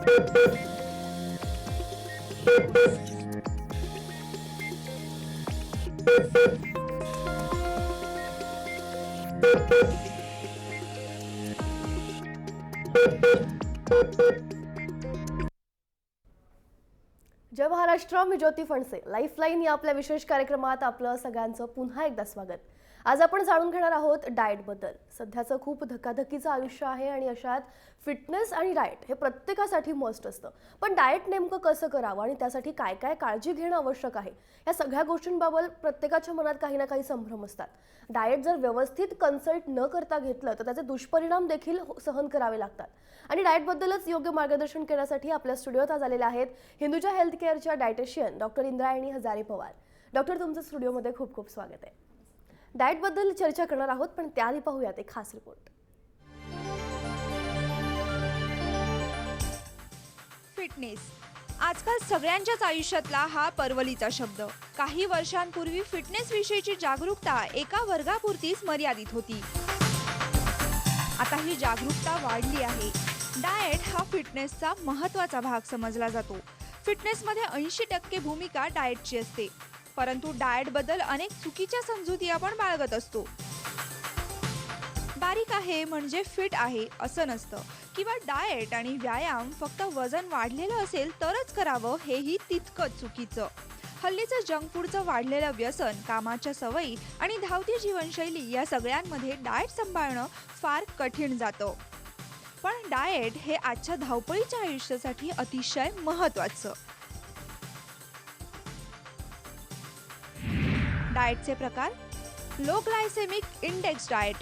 जय महाराष्ट्र, मी ज्योती Phanse. Lifeline या आपल्या विशेष कार्यक्रमात आपलं सगळ्यांचं पुन्हा एकदा स्वागत. आज आपण जाणून घेणार आहोत डाएट बद्दल. सध्याचं खूप धकाधकीचं आयुष्य आहे आणि अशात फिटनेस आणि डाएट हे प्रत्येकासाठी मस्ट असतं. पण डाएट नेमकं कसं करावं आणि त्यासाठी काय काय काळजी घेणं आवश्यक आहे, या सगळ्या गोष्टींबाबत प्रत्येकाच्या मनात काही ना काही संभ्रम असतात. डाएट जर व्यवस्थित कन्सल्ट न करता घेतलं तर त्याचे दुष्परिणाम देखील सहन करावे लागतात. आणि डाएटबद्दलच योग्य मार्गदर्शन करण्यासाठी आपल्या स्टुडिओत आज आलेले आहेत हिंदुजा हेल्थ केअरच्या dietitian doctor Indrayani Hajare Pawar. Doctor, तुमचं स्टुडिओमध्ये खूप खूप स्वागत आहे. डाएटबद्दल चर्चा करणार आहोत, पण त्याआधी पाहूयात एक खास रिपोर्ट. फिटनेस आजकाल सगळ्यांच्याच आयुष्यातला हा परवलीचा शब्द. काही वर्षांपूर्वी फिटनेस विषयीची जागरूकता एका वर्गापुरतीच मर्यादित होती. आता ही जागरूकता वाढली आहे. डाएट हा फिटनेसचा महत्त्वाचा भाग समजला जातो. फिटनेसमध्ये 80% भूमिका डाएटची असते. परंतु डाएट बद्दल अनेक चुकीच्या समजुती आपण बाळगत असतो. बारीक आहे म्हणजे फिट आहे असं नसतं, किंवा डाएट आणि व्यायाम फक्त वजन वाढलेलं असेल तरच करावं हेही तितकंच चुकीचं. हल्लीचं जंक फूडचं वाढलेलं व्यसन, कामाच्या सवयी आणि धावती जीवनशैली या सगळ्यांमध्ये डाएट सांभाळणं फार कठीण जातं. पण डाएट हे आजच्या धावपळीच्या आयुष्यासाठी अतिशय महत्त्वाचं. डाएटचे प्रकार. Low glycemic index diet.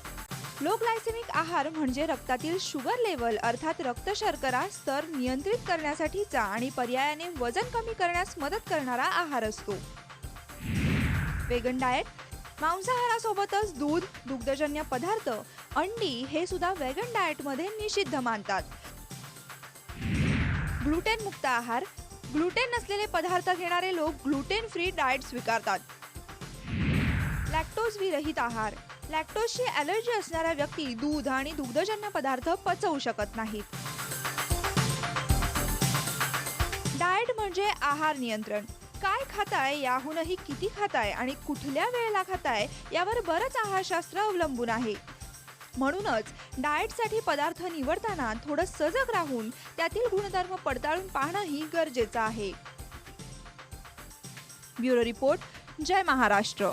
Low glycemic आहार म्हणजे रक्तातील शुगर लेवल अर्थात रक्त शर्करा स्तर नियंत्रित करण्यासाठीचा आणि पर्यायाने वजन कमी करण्यास मदत करणारा आहार असतो. Vegan diet. मांसाहारासोबतच दूध, दुग्धजन्य पदार्थ, अंडी हे सुद्धा वेगन डाएटमध्ये निषिद्ध मानतात. ग्लुटेन मुक्त आहार. ग्लुटेन नसलेले पदार्थ घेणारे लोक ग्लुटेन फ्री डाएट स्वीकारतात. लॅक्टोज विरहित आहार. लॅक्टोजची ॲलर्जी असणाऱ्या व्यक्ती दूध आणि दुग्धजन्य पदार्थ पचवू शकत नाहीत. डाएट म्हणजे आहार नियंत्रण. काय खाताय याहूनही किती खाताय आणि कुठल्या वेळेला खाताय यावर बरंच आहारशास्त्र अवलंबून आहे. म्हणूनच डाएटसाठी पदार्थ निवडताना थोडं सजग राहून त्यातील गुणधर्म पडताळून पाहणंही गरजेचं आहे. Bureau report. जय महाराष्ट्र.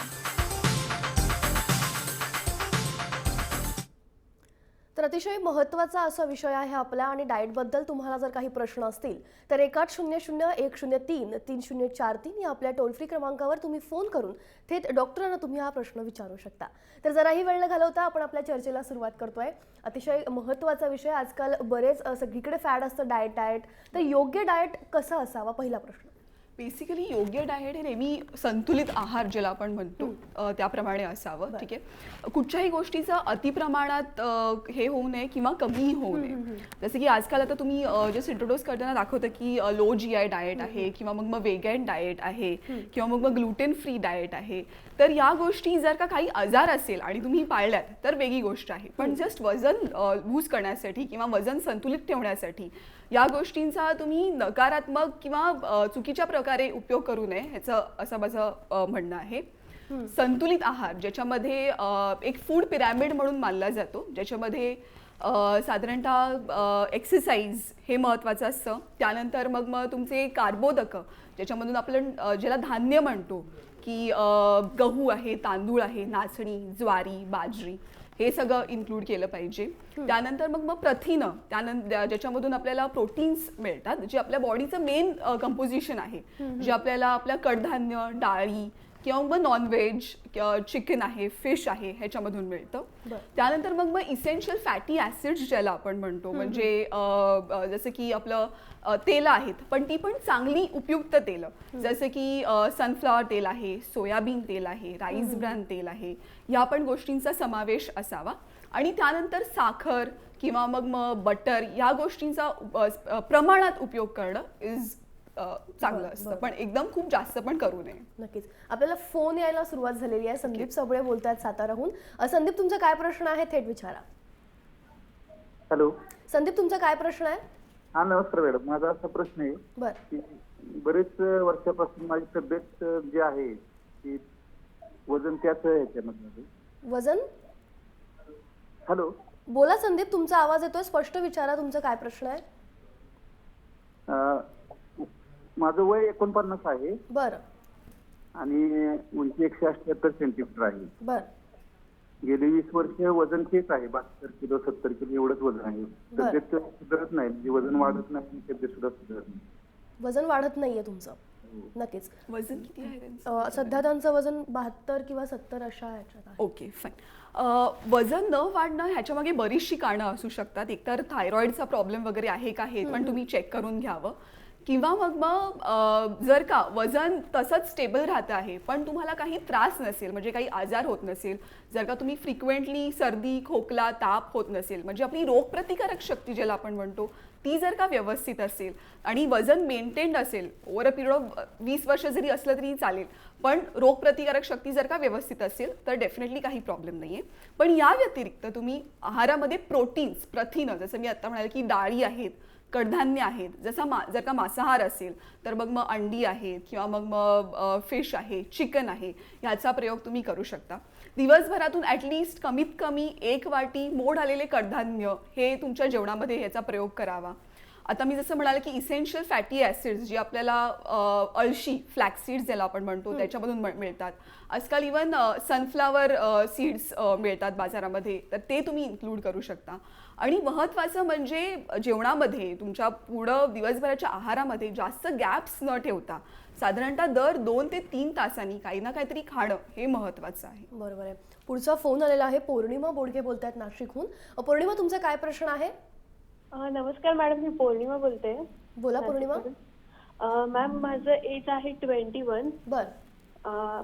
तर अतिशय महत्त्वाचा असा विषय आहे आपला. आणि डाएटबद्दल तुम्हाला जर काही प्रश्न असतील तर 1800-103-3043 या आपल्या टोल फ्री क्रमांकावर तुम्ही फोन करून थेट डॉक्टरांना तुम्ही हा प्रश्न विचारू शकता. तर जराही वेळ न घालवता आपण आपल्या चर्चेला सुरुवात करतोय. अतिशय महत्त्वाचा विषय. आजकाल बरेच सगळीकडे फॅड असतं डाएट. तर योग्य डाएट कसा असावा, पहिला प्रश्न. बेसिकली योग्य डाएट हे नेहमी संतुलित आहार ज्याला आपण म्हणतो त्याप्रमाणे असावं. ठीक आहे. कुठच्याही गोष्टीचं अतिप्रमाणात हे होऊ नये किंवा कमी होऊ नये. जसं की आजकाल आता तुम्ही जस्ट इंट्रोड्यूस करताना दाखवतं की लो GI डाएट आहे किंवा मग वेगन डाएट आहे किंवा मग ग्लुटेन फ्री डाएट आहे. तर या गोष्टी जर का काही आजार असेल आणि तुम्ही पाळल्यात तर वेगळी गोष्ट आहे. पण जस्ट वजन लूज करण्यासाठी किंवा वजन संतुलित ठेवण्यासाठी या गोष्टींचा तुम्ही नकारात्मक किंवा चुकीच्या प्रकारे उपयोग करू नये, ह्याचं असं माझं म्हणणं आहे. संतुलित आहार ज्याच्यामध्ये एक फूड पिरॅमिड म्हणून मानला जातो, ज्याच्यामध्ये साधारणतः एक्सरसाइज हे महत्त्वाचं असतं. त्यानंतर मग तुमचे कार्बोदक ज्याच्यामधून आपण ज्याला धान्य म्हणतो की गहू आहे, तांदूळ आहे, नाचणी, ज्वारी, बाजरी हे सगळं इन्क्लूड केलं पाहिजे. त्यानंतर मग प्रथिनं, त्यानंतर ज्याच्यामधून आपल्याला प्रोटीन्स मिळतात, जे आपल्या बॉडीचं मेन कंपोजिशन आहे, जे आपल्याला आपल्या कडधान्य, डाळी किंवा मग नॉनव्हेज, चिकन आहे, फिश आहे ह्याच्यामधून मिळतं. त्यानंतर मग इसेन्शियल फॅटी ॲसिड्स ज्याला आपण म्हणतो, म्हणजे जसं की आपलं तेलं आहेत, पण ती पण चांगली उपयुक्त तेलं, जसं की सनफ्लॉवर तेल आहे, सोयाबीन तेल आहे, राईस ब्रॅन तेल आहे, ह्या पण गोष्टींचा समावेश असावा. आणि त्यानंतर साखर किंवा मग बटर या गोष्टींचा प्रमाणात उपयोग करणं इज चांगलं असतं, पण एकदम खूप जास्त पण करू नये. नक्कीच. आपल्याला फोन यायला सुरुवात झालेली आहे. संदीप सबळे बोलतात साताराहून. संदीप, तुमचा काय प्रश्न आहे थेट विचारा. हॅलो संदीप, तुमचा काय प्रश्न आहे? हा नमस्कार मॅडम. माझा असा प्रश्न आहे बर की बरेच वर्षापासून माझी तब्येत जी आहे ती वजन त्याच ह्याच्यामध्ये. वजन हॅलो. बोला संदीप, तुमचा आवाज येतोय, स्पष्ट विचारा तुमचा काय प्रश्न आहे. माझं वय 49 आहे बर आणि उंची 178 सेंटीमीटर आहे. बर गेली 20 वर्ष वजन तेच आहे, 72 किलो 70 किलो एवढंच वजन आहे. बरं. तब्येत सुधारत नाही, म्हणजे वजन वाढत नाही, तब्येत सुद्धा सुधारत नाही. वजन वाढत नाहीये तुमचं. नक्कीच. वजन किती आहे त्यांचं? सध्या त्यांचं वजन 72 किंवा 70 अशा ह्याच्यात आहे. Okay fine. वजन न वाढणं ह्याच्यामागे बरीचशी कारणं असू शकतात. एकतर थायरॉइडचा प्रॉब्लेम वगैरे आहे का हे पण तुम्ही चेक करून घ्यावं, किंवा मग जर का वजन तसंच स्टेबल राहतं आहे पण तुम्हाला काही त्रास नसेल, म्हणजे काही आजार होत नसेल, जर का तुम्ही फ्रिक्वेंटली सर्दी खोकला ताप होत नसेल, म्हणजे आपली रोगप्रतिकारक शक्ती ज्याला आपण म्हणतो ती जर का व्यवस्थित असेल आणि वजन मेंटेन्ड असेल ओव्हर अ पिरियड ऑफ 20 वर्ष जरी असलं तरी चालेल, पण रोगप्रतिकारक शक्ती जर का व्यवस्थित असेल तर डेफिनेटली काही प्रॉब्लेम नाही आहे. पण या व्यतिरिक्त तुम्ही आहारामध्ये प्रोटीन्स प्रथिनं, जसं मी आता म्हणाले की डाळी आहेत, कडधान्य आहेत, जर का मांसाहार असेल तर मग अंडी आहेत किंवा मग फिश आहे, चिकन आहे, ह्याचा प्रयोग तुम्ही करू शकता. दिवसभरातून ॲटलिस्ट कमीत कमी 1 वाटी मोड आलेले कडधान्य हे तुमच्या जेवणामध्ये ह्याचा प्रयोग करावा. आता मी जसं म्हणाले की इसेन्शियल फॅटी ॲसिड्स जी आपल्याला अळशी फ्लॅक्सीड्स ज्याला आपण म्हणतो त्याच्यामधून मिळतात. आजकाल इवन सनफ्लावर सीड्स मिळतात बाजारामध्ये, तर ते तुम्ही इन्क्लूड करू शकता. आणि महत्त्वाचं म्हणजे जेवणामध्ये तुमच्या पुढं दिवसभराच्या आहारामध्ये जास्त गॅप्स न ठेवता साधारणतः दर 2 ते 3 तासांनी काही ना काहीतरी खाणं हे महत्त्वाचं आहे. बरोबर आहे. पुढचा फोन आलेला आहे. पौर्णिमा बोडके बोलतायत नाशिकहून. पौर्णिमा, तुमचा काय प्रश्न आहे? नमस्कार मॅडम, मी पौर्णिमा बोलते. बोला पौर्णिमा. मॅम, माझं एज आहे 21. बर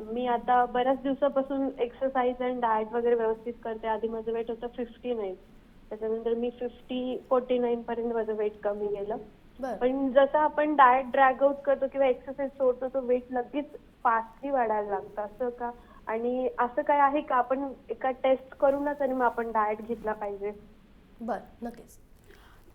मी आता बऱ्याच दिवसापासून एक्सरसाइज अँड डाएट वगैरे व्यवस्थित करते. आधी माझं वेट होतं 59, त्याच्यानंतर मी 49 पर्यंत माझं वेट कमी गेलं. बर पण जसं आपण डाएट ड्रॅग आउट करतो किंवा एक्सरसाइज सोडतो तो वेट लगेच फास्टली वाढायला लागतं, असं का? आणि असं काय आहे का आपण एका टेस्ट करूनच आणि मग आपण डाएट घेतला पाहिजे? बर नक्कीच.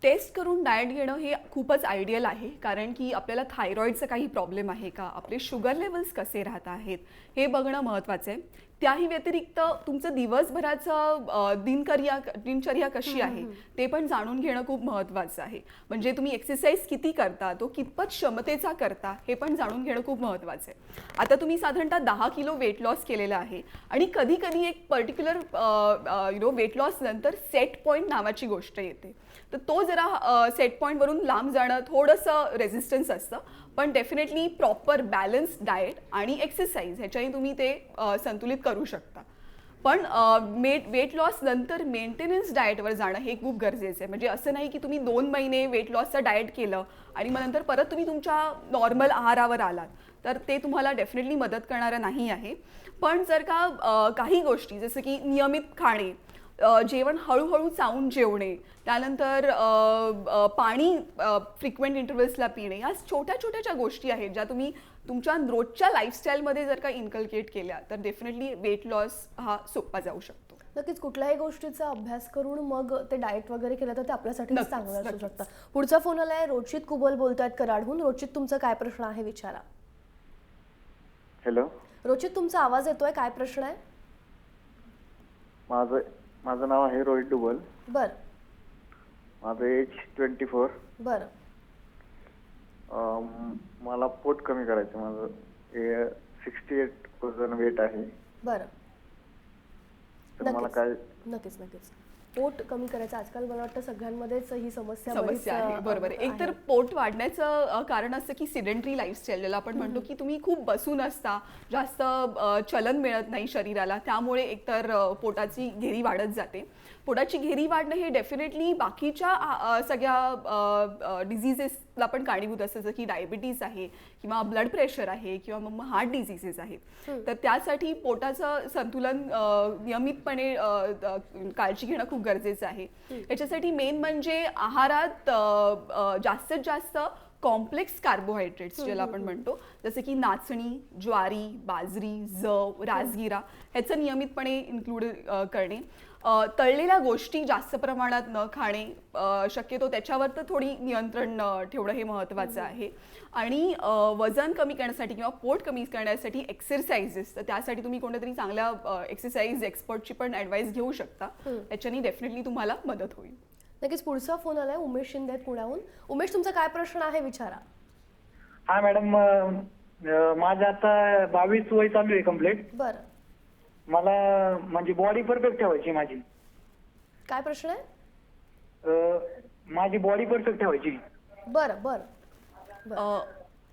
टेस्ट करून डाएट घेणं हे खूपच आयडियल आहे, कारण की आपल्याला थायरॉईडचा काही प्रॉब्लेम आहे का, आपले शुगर लेवल्स कसे राहत आहेत हे बघणं महत्त्वाचं आहे. त्याही व्यतिरिक्त तुमचं दिवसभराचं दिनचर्या कशी आहे ते पण जाणून घेणं खूप महत्त्वाचं आहे. म्हणजे तुम्ही एक्सरसाइज किती करता, तो कितपत क्षमतेचा करता हे पण जाणून घेणं खूप महत्त्वाचं आहे. आता तुम्ही साधारणतः 10 किलो वेट लॉस केलेला आहे आणि कधी कधी एक पर्टिक्युलर वेट लॉस नंतर सेट पॉईंट नावाची गोष्ट येते, तर तो जरा सेट पॉईंटवरून लांब जाणं थोडंसं रेझिस्टन्स असतं. पण डेफिनेटली प्रॉपर बॅलन्स डाएट आणि एक्सरसाइज ह्याच्याने तुम्ही ते संतुलित करू शकता. पण वेट लॉस नंतर मेंटेनन्स डाएटवर जाणं हे खूप गरजेचं आहे. म्हणजे असं नाही की तुम्ही 2 महिने वेट लॉसचं डाएट केलं आणि मग नंतर परत तुम्ही तुमच्या नॉर्मल आहारावर आलात, तर ते तुम्हाला डेफिनेटली मदत करणारं नाही आहे. पण जर का काही गोष्टी जसं की नियमित खाणे, जेवण हळूहळू चावून जेवणे, त्यानंतर पाणी फ्रिक्वेंट इंटरव्हल्सला पिणे, या छोट्या छोट्या गोष्टी आहेत ज्या तुम्ही तुमच्या रोजच्या लाईफस्टाईलमध्ये जर का इन्कल्केट केल्या तर डेफिनेटली वेट लॉस हा सोपा जाऊ शकतो. नक्कीच. कुठल्याही गोष्टीचा अभ्यास करून मग ते डाएट वगैरे केलं तर ते आपल्यासाठी नक्कीच, चांगलं असू नक्कीच. शकतं. पुढचा फोन आलाय. रोचित कुबल बोलतायत कराडहून. रोचित, तुमचा काय प्रश्न आहे विचारा. हॅलो. रोचित, तुमचा आवाज येतोय, काय प्रश्न आहे? माझं नाव आहे रोहित डुबल. बर माझं एज 24. बर मला पोट कमी करायचं. माझं 68 वजन वेट आहे. बर तर मला नक्कीच. काय नक्कीच नक्कीच. पोट कमी करायचं आजकाल मला वाटतं सगळ्यांमध्येच ही समस्या समस्या आहे. बरोबर आहे. एक तर आहे. पोट वाढण्याचं कारण असतं की सिडेंटरी लाईफस्टाईल, ज्याला आपण म्हणतो की तुम्ही खूप बसून असता, जास्त चलन मिळत नाही शरीराला, त्यामुळे एकतर पोटाची घेरी वाढत जाते. पोटाची घेरी वाढणं हे डेफिनेटली बाकीच्या सगळ्या डिझिजेसला पण कारणीभूत असतं, जसं की डायबिटीज आहे किंवा ब्लड प्रेशर आहे किंवा मग हार्ट डिझिजेस आहेत. तर त्यासाठी पोटाचं संतुलन नियमितपणे काळजी घेणं खूप गरजेचं आहे. याच्यासाठी मेन म्हणजे आहारात जास्तीत जास्त कॉम्प्लेक्स कार्बोहायड्रेट्स ज्याला आपण म्हणतो, जसं की नाचणी, ज्वारी, बाजरी, जव, राजगिरा ह्याचं नियमितपणे इन्क्लूड करणे. तळलेल्या गोष्टी जास्त प्रमाणात न खाणे, शक्यतो त्याच्यावर तर थोडी नियंत्रण ठेवणं हे महत्त्वाचं आहे. आणि वजन कमी करण्यासाठी किंवा पोट कमी करण्यासाठी एक्सरसाइजेस, तर त्यासाठी तुम्ही कोणत्यातरी चांगल्या एक्सरसाइज एक्सपर्टची पण ॲडवाईस घेऊ शकता. त्याच्यानी डेफिनेटली तुम्हाला मदत होईल. नक्कीच. पुढचा फोन आलाय उमेश शिंदे आहेत पुण्याहून. उमेश, तुमचा काय प्रश्न आहे विचारा. हा मॅडम, माझं आता 22 वय चालू आहे कम्प्लीट. बरं, मला म्हणजे बॉडी परफेक्ट ठेवायची माझी. काय प्रश्न आहे? माझी बॉडी परफेक्ट ठेवायची. बरं बरं बरं.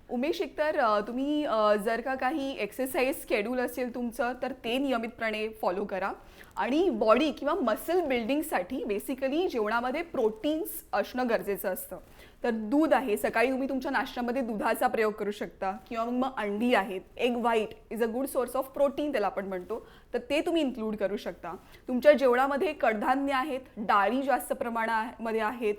उमेश, एकतर तुम्ही जर का काही एक्सरसाइज शेड्यूल असेल तुमचं तर ते नियमितपणे फॉलो करा. आणि बॉडी किंवा मसल बिल्डिंगसाठी बेसिकली जेवणामध्ये प्रोटीन्स असणं गरजेचं असतं. तर दूध आहे, सकाळी तुम्ही तुमच्या नाश्त्यामध्ये दुधाचा प्रयोग करू शकता, किंवा मग अंडी आहेत. Egg white is a good source of protein त्याला आपण म्हणतो, तर ते तुम्ही इन्क्लूड करू शकता. तुमच्या जेवणामध्ये कडधान्य आहेत, डाळी जास्त प्रमाणामध्ये आहेत,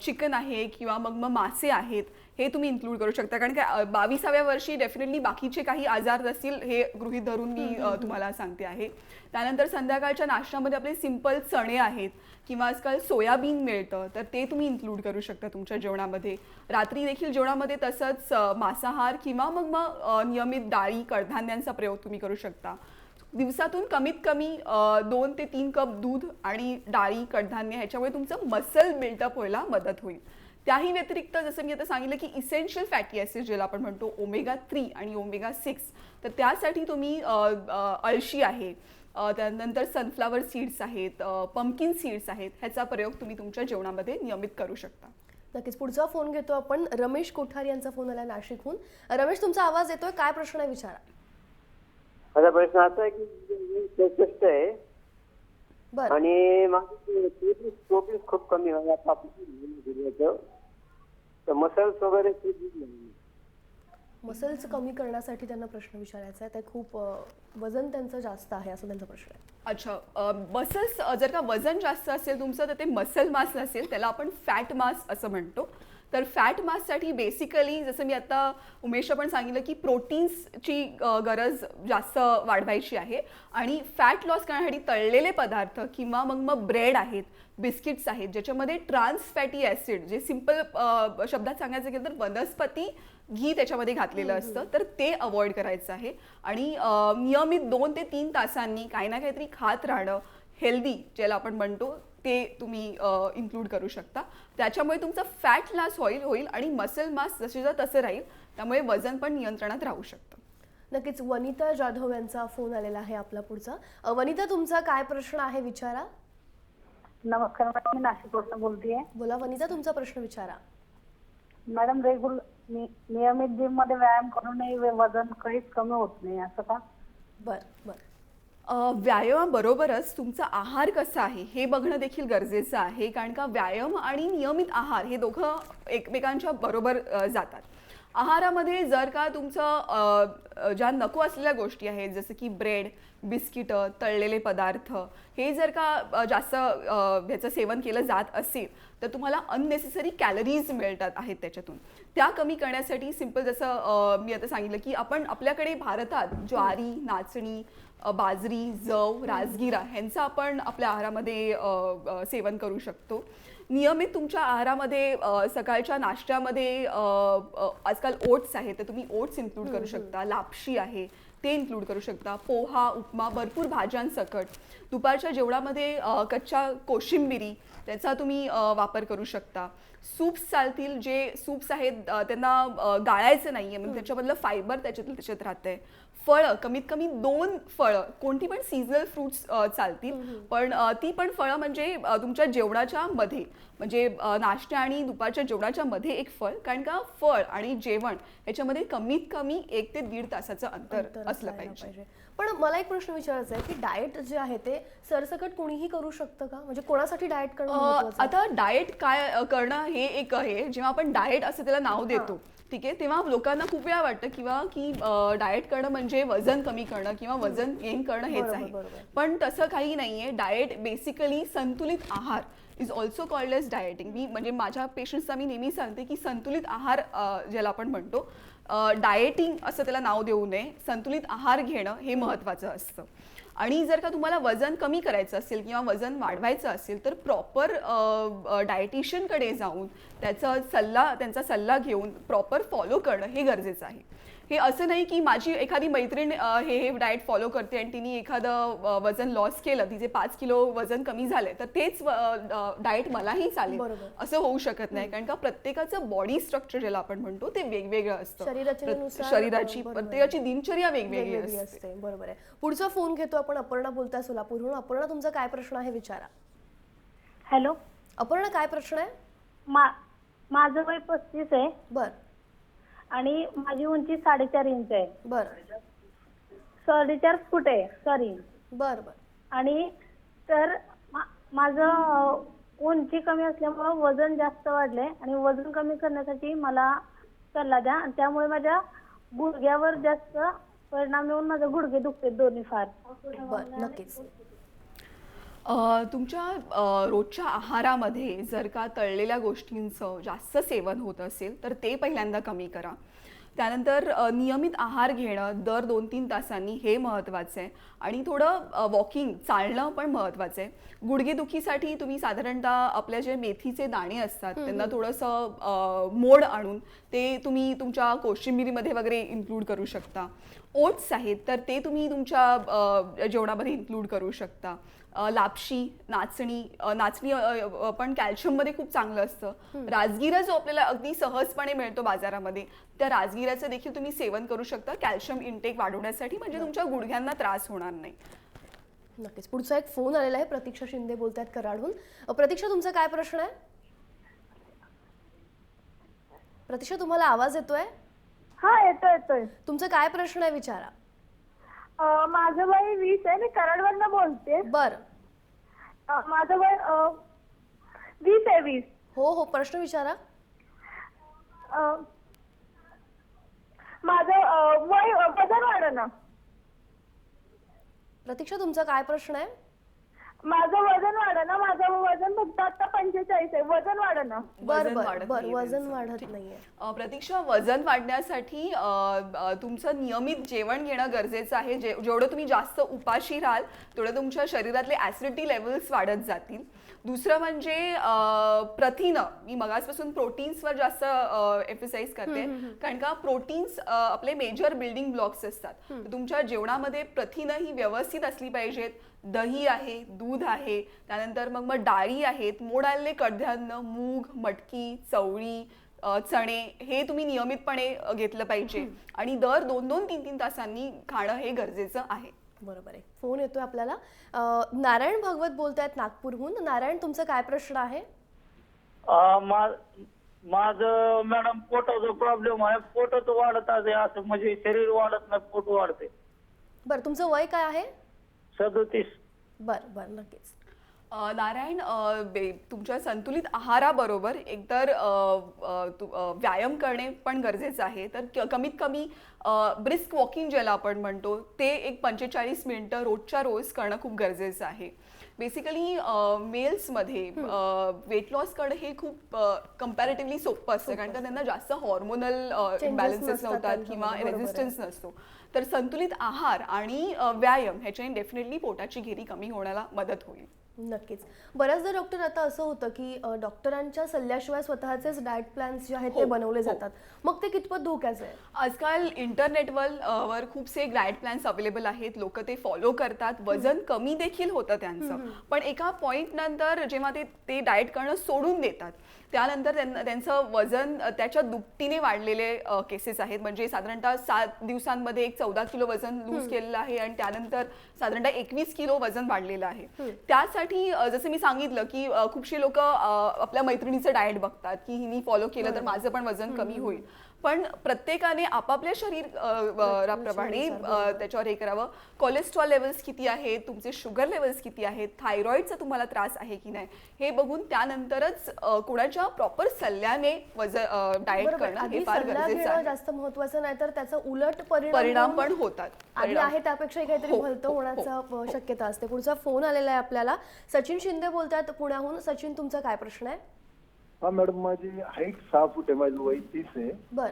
चिकन आहे किंवा मग मासे आहेत, हे तुम्ही इन्क्लूड करू शकता. कारण की 22व्या वर्षी डेफिनेटली बाकीचे काही आजार असतील हे गृहीत धरून मी तुम्हाला सांगते आहे. त्यानंतर संध्याकाळच्या नाश्त्यामध्ये आपले सिंपल चणे आहेत किंवा आजकाल सोयाबीन मिळतं, तर ते तुम्ही इन्क्लूड करू शकता तुमच्या जेवणामध्ये. रात्री देखील जेवणामध्ये तसंच मांसाहार किंवा मग नियमित डाळी कडधान्यांचा प्रयोग तुम्ही करू शकता. दिवसातून कमीत कमी 2 ते 3 कप दूध आणि डाळी कडधान्य, ह्याच्यामुळे तुमचं मसल बिल्डअप व्हायला मदत होईल. त्याही व्यतिरिक्त जसं मी आता सांगितलं की इसेन्शियल फॅटी ॲसिड ज्याला आपण म्हणतो ओमेगा-3 आणि ओमेगा-6, तर त्यासाठी तुम्ही अळशी आहे, त्यानंतर सनफ्लावर सीड्स आहेत, पंपकिन सीड्स आहेत, ह्याचा प्रयोग तुम्ही तुमच्या जेवणामध्ये नियमित करू शकता. नक्कीच. पुढचा फोन घेतो आपण. रमेश कोठारी यांचा फोन आला नाशिकहून. रमेश, तुमचा आवाज येतोय, काय प्रश्न आहे विचारा. माझा प्रश्न असा आहे की 63 आहे बरं आणि माझं प्रोटीन खूप कमी आहे आता आपलं, तर मसल्स वगैरे खूप नाही. मसल्स कमी करण्यासाठी त्यांना प्रश्न विचारायचा आहे. ते खूप वजन त्यांचं जास्त आहे असं त्यांचा प्रश्न आहे. अच्छा, मसल्स जर का वजन जास्त असेल तुमचं तर ते मसल मास नसेल, त्याला आपण फॅट मास असं म्हणतो. तर फॅट माससाठी बेसिकली जसं मी आता उमेशला पण सांगितलं की प्रोटीन्सची गरज जास्त वाढवायची आहे. आणि फॅट लॉस करण्यासाठी तळलेले पदार्थ किंवा मग ब्रेड आहेत, बिस्किट्स आहेत, ज्याच्यामध्ये ट्रान्स फॅटी ॲसिड, जे सिम्पल शब्दात सांगायचं गेलं तर वनस्पती घी त्याच्यामध्ये घातलेलं असतं, तर ते अवॉइड करायचं आहे. आणि नियमित 2 ते 3 तासांनी काही ना काहीतरी खात राहणं, हेल्दी ज्याला आपण म्हणतो, ते तुम्ही इन्क्लूड करू शकता. त्याच्यामुळे तुमचं फॅट लॉस होईल आणि मसल मास जसेच्या तसं राहील, त्यामुळे वजन पण नियंत्रणात राहू शकतं. नक्कीच. वनिता जाधव यांचा फोन आलेला आहे आपला पुढचा. वनिता, तुमचा काय प्रश्न आहे विचारा. नमस्कार मॅडम, मी नाशिकवरून बोलतेय. बोला वनिता, तुमचा प्रश्न विचारा. मॅडम, नियमित जिम मध्ये व्यायाम करूनही वजन काहीच कमी होत नाही, असं का? बरं बरं. व्यायामाबरोबरच तुमचा आहार कसा आहे हे बघणं देखील गरजेचं आहे. कारण का व्यायाम आणि नियमित आहार हे दोघं एकमेकांच्या बरोबर जातात. आहारामध्ये जर का तुमचं ज्या नको असलेल्या गोष्टी आहेत जसं की ब्रेड, बिस्किटं, तळलेले पदार्थ, हे जर का जास्त ह्याचं सेवन केलं जात असेल तर तुम्हाला अननेसेसरी कॅलरीज मिळतात आहेत त्याच्यातून. त्या कमी करण्यासाठी सिंपल जसं मी आता सांगितलं की आपण आपल्याकडे भारतात ज्वारी, नाचणी, बाजरी, जव, राजगिरा ह्यांचं आपण आपल्या आहारामध्ये सेवन करू शकतो. नियमित तुमच्या आहारामध्ये सकाळच्या नाश्त्यामध्ये आजकाल ओट्स आहेत, तर तुम्ही ओट्स इन्क्लूड करू शकता. लापशी आहे, ते इन्क्लूड करू शकता. पोहा, उपमा, भरपूर भाज्यांसकट. दुपारच्या जेवणामध्ये कच्च्या कोशिंबिरी त्याचा तुम्ही वापर करू शकता. सूप्स चालतील, जे सूप्स आहेत त्यांना गाळायचं नाही आहे, म्हणजे त्याच्यामधलं फायबर त्याच्यात राहतंय. फळं, कमीत कमी 2 फळं, कोणती पण सीझनल फ्रुट्स चालतील, पण ती पण फळं म्हणजे तुमच्या जेवणाच्या मध्ये, म्हणजे नाश्ता आणि दुपारच्या जेवणाच्या मध्ये एक फळ. कारण का फळ आणि जेवण याच्यामध्ये कमीत कमी 1 ते 1.5 तासाचं अंतर असलं पाहिजे. पण मला एक प्रश्न विचारायचा आहे की डाएट जे आहे ते सरसकट कोणीही करू शकतं का? म्हणजे कोणासाठी डाएट करणं महत्त्वाचं आहे? आता डाएट काय करणं हे एक आहे. जेव्हा आपण डाएट असं त्याला नाव देतो, ठीक आहे, तेव्हा लोकांना खूप वेळा वाटतं किंवा की डाएट करणं म्हणजे वजन कमी करणं किंवा वजन गेन करणं हेच आहे. पण तसं काही नाहीये. डाएट बेसिकली संतुलित आहार is also called as dieting. मी म्हणजे माझ्या पेशंट्सना मी नेहमी सांगते की संतुलित आहार ज्याला आपण म्हणतो, डायटिंग असं त्याला नाव देऊ नये, संतुलित आहार घेणं हे महत्त्वाचं असतं. आणि जर का तुम्हाला वजन कमी करायचं असेल किंवा वजन वाढवायचं असेल तर प्रॉपर डायटिशियनकडे जाऊन त्यांचा सल्ला घेऊन प्रॉपर फॉलो करणं हे गरजेचं आहे. हे असं नाही की माझी एखादी मैत्रीण हे डाएट फॉलो करते आणि तिने एखादं वजन लॉस केलं, तिचे 5 किलो वजन कमी झाले तर तेच डाएट मलाही चालेल बरोबर. असं होऊ शकत नाही. कारण का प्रत्येकाचं बॉडी स्ट्रक्चर ज्याला आपण म्हणतो ते वेगवेगळं असतं. शरीराच्या शरीराची बरोबर. प्रत्येकाची दिनचर्या वेगवेगळी वेगवेगळी असते. असते. बरोबर आहे. पुढचा फोन घेतो आपण. अपर्णा बोलताय सोलापूरहून. अपर्णा, तुमचा काय प्रश्न आहे विचारा. हॅलो. अपर्णा, काय प्रश्न आहे? माझं वय 35 आहे बर आणि माझी उंची 4.5 इंच आहे. बर 4.5 फूट आहे, सॉरी. बर बर आणि तर माझं उंची कमी असल्यामुळं वजन जास्त वाढलंय आणि वजन कमी करण्यासाठी मला सल्ला द्या. आणि त्यामुळे माझ्या गुडघ्यावर जास्त परिणाम येऊन माझे गुडघे दुखते दोन्ही फार. बर नक्कीच. तुमच्या रोजच्या आहारामध्ये जर का तळलेल्या गोष्टींचं जास्त सेवन होत असेल तर ते पहिल्यांदा कमी करा. त्यानंतर नियमित आहार घेणं दर 2-3 तासांनी हे महत्त्वाचं आहे. आणि थोडं वॉकिंग, चालणं पण महत्त्वाचं आहे. गुडघेदुखीसाठी तुम्ही साधारणतः आपल्या जे मेथीचे दाणे असतात त्यांना थोडंसं मोड आणून ते तुम्ही तुमच्या कोशिंबिरीमध्ये वगैरे इन्क्लूड करू शकता. ओट्स आहेत तर ते तुम्ही तुमच्या जेवणामध्ये इन्क्लूड करू शकता. लापशी, नाचणी पण कॅल्शियममध्ये खूप चांगलं असतं. राजगिरा जो आपल्याला अगदी सहजपणे मिळतो बाजारामध्ये, त्या राजगिराचं देखील तुम्ही सेवन करू शकता कॅल्शियम इनटेक वाढवण्यासाठी, म्हणजे तुमच्या गुडघ्यांना त्रास होणार नाही. नक्कीच. पुढचा एक फोन आलेला आहे. प्रतीक्षा शिंदे बोलतायत कराडहून. प्रतीक्षा, तुमचा काय प्रश्न आहे? प्रतीक्षा, तुम्हाला आवाज येतोय? हा, येतोय. तुमचा काय प्रश्न आहे विचारा. माझं वय 20 आहे. मी कराडवरनं बोलते. बर माझं वय 20 आहे. 20. हो हो, प्रश्न विचारा. माझं वय वजन वाढणं. प्रतीक्षा, तुमचा काय प्रश्न आहे? माझं वजन वाढणं. माझं वजन फक्त आता 45 आहे. वजन वाढणं. बर वजन बर वाढत बर नाहीये वजन त्यांचं. वाढत नाहीये. प्रतीक्षा, वजन वाढण्यासाठी तुमचं नियमित जेवण घेणं गरजेचं आहे. जेवढं तुम्ही जास्त उपाशी राहाल तेवढं तुमच्या शरीरातले ॲसिडिटी लेवल्स वाढत जातील. दुसरं म्हणजे प्रथिनं. मी मगासपासून प्रोटीन्सवर जास्त एम्फसाइज करते, कारण का प्रोटीन्स आपले मेजर बिल्डिंग ब्लॉक्स असतात. तर तुमच्या जेवणामध्ये प्रथिनं ही व्यवस्थित असली पाहिजेत. दही आहे, दूध आहे, त्यानंतर मग डाळी आहेत, मोड आलेले कडधान्य, मूग, मटकी, चवळी, चणे हे तुम्ही नियमितपणे घेतलं पाहिजे. आणि दर 2-3 तासांनी खाणं हे गरजेचं आहे. बरोबर आहे. फोन येतोय आपल्याला. नारायण भागवत बोलतायत नागपूरहून. नारायण, तुमचा काय प्रश्न आहे? माझं मॅडम पोटाचा प्रॉब्लेम आहे. पोटच वाढत आहे, असं म्हणजे शरीर वाढत नाही, पोट वाढते. बर, तुमचं वय काय आहे? 37. बर बर नक्कीच. नारायण, तुमच्या संतुलित आहाराबरोबर एकतर व्यायाम करणे पण गरजेचं आहे. तर कमीत कमी ब्रिस्क वॉकिंग ज्याला आपण म्हणतो ते एक 45 मिनिटं रोजच्या रोज करणं खूप गरजेचं आहे. बेसिकली मेल्समध्ये वेट लॉस करणं हे खूप कम्पॅरेटिव्हली सोपं असतं, कारण का त्यांना जास्त हॉर्मोनल इम्बॅलन्सेस नसतात किंवा रेझिस्टन्स नसतो. तर संतुलित आहार आणि व्यायाम ह्याच्याने डेफिनेटली पोटाची घेरी कमी होण्याला मदत होईल. नक्कीच. बऱ्याचदा डॉक्टर, आता असं होतं की डॉक्टरांच्या सल्ल्याशिवाय स्वतःचेच डाएट प्लॅन्स जे आहेत ते बनवले जातात, मग ते कितपत धोक्याचं आहे? आजकाल इंटरनेटवर खूपसे डाएट प्लॅन्स अवेलेबल आहेत. लोक ते फॉलो करतात. वजन कमी देखील होतं त्यांचं. पण एका पॉईंट नंतर जेव्हा ते डाएट करणं सोडून देतात त्यानंतर त्यांचं वजन त्याच्या दुपटीने वाढलेले केसेस आहेत. म्हणजे साधारणतः 7 दिवसांमध्ये 14 किलो वजन लूज केलेलं आहे आणि त्यानंतर साधारणतः 21 किलो वजन वाढलेलं आहे. त्यासाठी जसं मी सांगितलं की खूपशी लोक आपल्या मैत्रिणीचं डाएट बघतात की हिनी फॉलो केलं तर माझं पण वजन कमी होईल. पण प्रत्येकाने आपापल्या शरीराप्रमाणे त्याच्यावर हे करावं. कोलेस्ट्रॉल लेवल्स किती आहेत, तुमचे शुगर लेवल्स किती आहेत, थायरॉइडचा तुम्हाला त्रास आहे की नाही हे बघून त्यानंतरच कोणाच्या प्रॉपर सल्ल्याने डाएट बरोबर. करणं हे आधी फार सल्ला गरजेचं घेणं आहे. जास्त महत्वाचं नाही तर त्याचा उलट परिणाम पण होऊन होतात. आधी आहे त्यापेक्षा काहीतरी हो, भलतं हो, होण्याचा शक्यता असते. पुढचा फोन आलेला आहे आपल्याला. सचिन शिंदे बोलतात पुण्याहून. सचिन, तुमचा काय प्रश्न आहे? हा मॅडम, माझी हाईट 6 फूट आहे, माझं वय 30 आहे. बर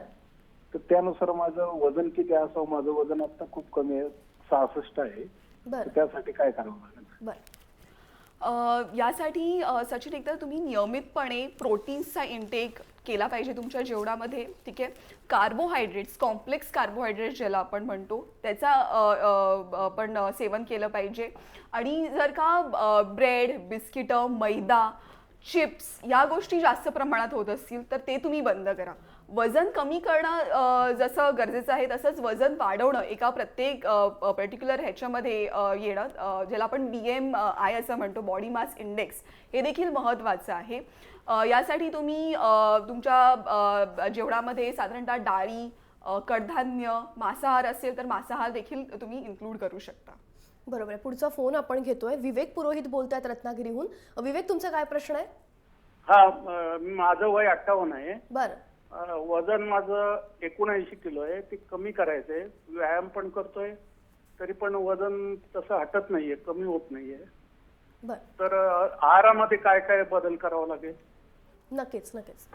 तर त्यानुसार माझं वजन किती असावं? माझं वजन आता खूप कमी आहे, 66 आहे. बर तर त्यासाठी काय करावं लागेल? बर यासाठी सचिन, एकतर तुम्ही नियमितपणे प्रोटीन्सचा इंटेक केला पाहिजे तुमच्या जेवणामध्ये. ठीक आहे. कार्बोहायड्रेट्स, कॉम्प्लेक्स कार्बोहायड्रेट्स ज्याला आपण म्हणतो त्याचा आपण सेवन केलं पाहिजे. आणि जर का ब्रेड, बिस्किटं, मैदा, चिप्स या गोष्टी जास्त प्रमाणात होत असतील तर ते तुम्ही बंद करा. वजन कमी करणं जसं गरजेचं आहे तसंच वजन वाढवणं एका प्रत्येक पर्टिक्युलर ह्याच्यामध्ये येणं, ज्याला आपण BMI असं म्हणतो, बॉडी मास इंडेक्स, हे देखील महत्त्वाचं आहे. यासाठी तुम्ही तुमच्या जेवणामध्ये साधारणतः डाळी, कडधान्य, मांसाहार असेल तर मांसाहार देखील तुम्ही इन्क्लूड करू शकता. बरोबर आहे. पुढचा फोन आपण घेतोय. विवेक पुरोहित बोलतायत रत्नागिरीहून. विवेक, तुमचा काय प्रश्न आहे? माझं वय 58 आहे. बर वजन माझं 79 किलो आहे. ते कमी करायचंय. व्यायाम पण करतोय तरी पण वजन तसं हटत नाहीये, कमी होत नाहीये. बर तर आहारामध्ये काय काय बदल करावा लागेल? नक्कीच नक्कीच.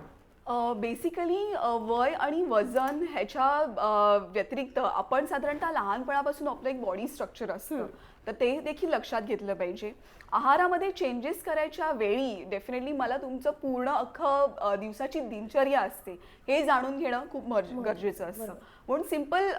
बेसिकली वय आणि वजन ह्याच्या व्यतिरिक्त आपण साधारणतः लहानपणापासून आपलं एक बॉडी स्ट्रक्चर असतं तर ते देखील लक्षात घेतलं पाहिजे. आहारामध्ये चेंजेस करायच्या वेळी डेफिनेटली मला तुमचं पूर्ण अख्खं दिवसाची दिनचर्या असते हे जाणून घेणं खूप गरजेचं असतं. म्हणून सिम्पल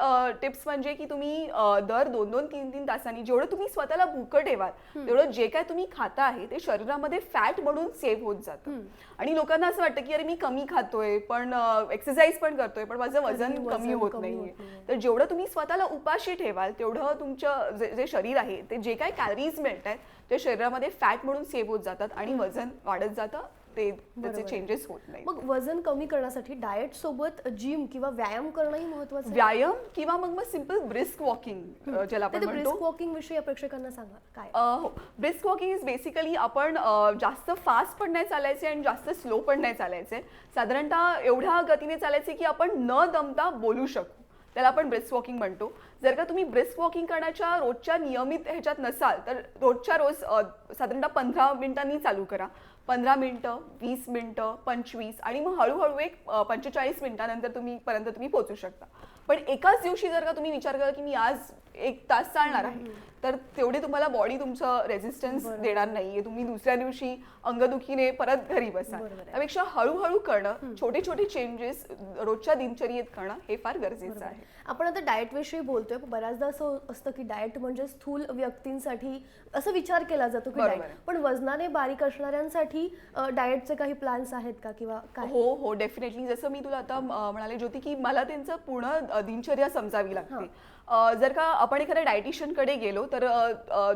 टिप्स म्हणजे की तुम्ही दर 2-2, 3-3 तासांनी जेवढं तुम्ही स्वतःला भुकं ठेवाल तेवढं जे काय तुम्ही खाता आहे ते शरीरामध्ये फॅट म्हणून सेव्ह होत जातं. आणि लोकांना असं वाटतं की अरे मी कमी खातोय पण एक्सरसाइज पण करतोय पण माझं वजन कमी होत नाहीये. तर जेवढं तुम्ही स्वतःला उपाशी ठेवाल तेवढं तुमचं जे शरीर आहे ते जे काय कॅलरीज मिळत आहेत ते शरीरामध्ये फॅट म्हणून सेव्ह होत जातात आणि वजन वाढत जातं. त्याचे चेंजेस होत नाही. मग वजन कमी करण्यासाठी डाएट सोबत जिम किंवा व्यायाम करणंही महत्त्वाचं आहे? व्यायाम किंवा मग सिंपल ब्रिस्क वॉकिंग ज्याला आपण म्हणतो. ब्रिस्क वॉकिंग विषयी प्रेक्षकांना सांगा काय? हो, ब्रिस्क वॉकिंग इज बेसिकली आपण जास्त फास्ट पण नाही चालायचे आणि जास्त स्लो पण नाही चालायचे. साधारणतः एवढ्या गतीने चालायचे की आपण न दमता बोलू शकू. त्याला आपण ब्रिस्क वॉकिंग म्हणतो. जर का तुम्ही ब्रिस्क वॉकिंग करण्याच्या रोजच्या नियमित ह्याच्यात नसाल तर रोजच्या रोज साधारणतः 15 मिनिटांनी चालू करा. 15 मिनिटं, 20 मिनिटं, 25 आणि मग हळूहळू एक 45 मिनिटानंतर पर्यंत तुम्ही पोहोचू शकता. पण एकाच दिवशी जर का तुम्ही विचार करा की मी आज 1 तास चालणार आहे तर तेवढे तुम्हाला बॉडी तुमचं रेझिस्टन्स देणार नाहीये. तुम्ही दुसऱ्या दिवशी अंगदुखीने परत घरी बसा. त्यापेक्षा हळूहळू करणं, छोटे छोटे चेंजेस रोजच्या दिनचर्येत करणं हे फार गरजेचं आहे. आपण आता डाएट विषयी बोलतोय. बऱ्याचदा असं असतं की डाएट म्हणजे स्थूल व्यक्तींसाठी असं विचार केला जातो की डाएट, पण वजनाने बारीक असणाऱ्यांसाठी डाएटचे काही प्लॅन्स आहेत का किंवा काय? हो, डेफिनेटली. जसं मी तुला आता म्हणाले ज्योती की मला त्यांचं पूर्ण दिनचर्या समजावी लागते. जर का आपण एखाद्या डायटिशियनकडे गेलो तर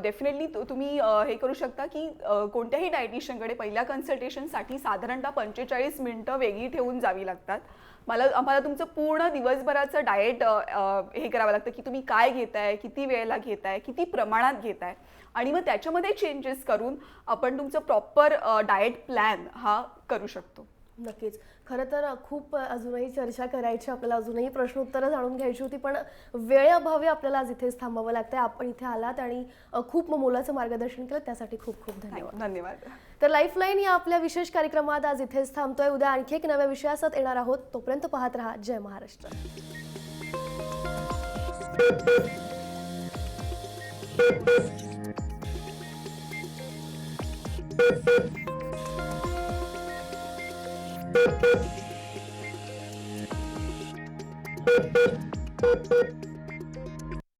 डेफिनेटली तुम्ही हे करू शकता की कोणत्याही डायटिशियनकडे पहिल्या कन्सल्टेशनसाठी साधारणतः 45 मिनिटं वेगळी ठेवून जावी लागतात. आम्हाला तुमचं पूर्ण दिवसभराचं डाएट हे करावं लागतं की तुम्ही काय घेताय, किती वेळेला घेताय, किती प्रमाणात घेताय आणि मग त्याच्यामध्ये चेंजेस करून आपण तुमचं प्रॉपर डाएट प्लॅन हा करू शकतो. नक्कीच. खरं तर खूप अजूनही चर्चा करायची, आपल्याला अजूनही प्रश्न उत्तरं जाणून घ्यायची होती पण वेळेअभावी आपल्याला आज इथेच थांबावं लागतंय. आपण इथे आलात आणि खूप मोलाचं मार्गदर्शन केलं त्यासाठी खूप खूप धन्यवाद. धन्यवाद. तर लाईफलाईन या आपल्या विशेष कार्यक्रमात आज इथेच थांबतोय. उद्या आणखी एक नव्या विषयासह येणार आहोत. तोपर्यंत पाहत रहा जय महाराष्ट्र. Thank you.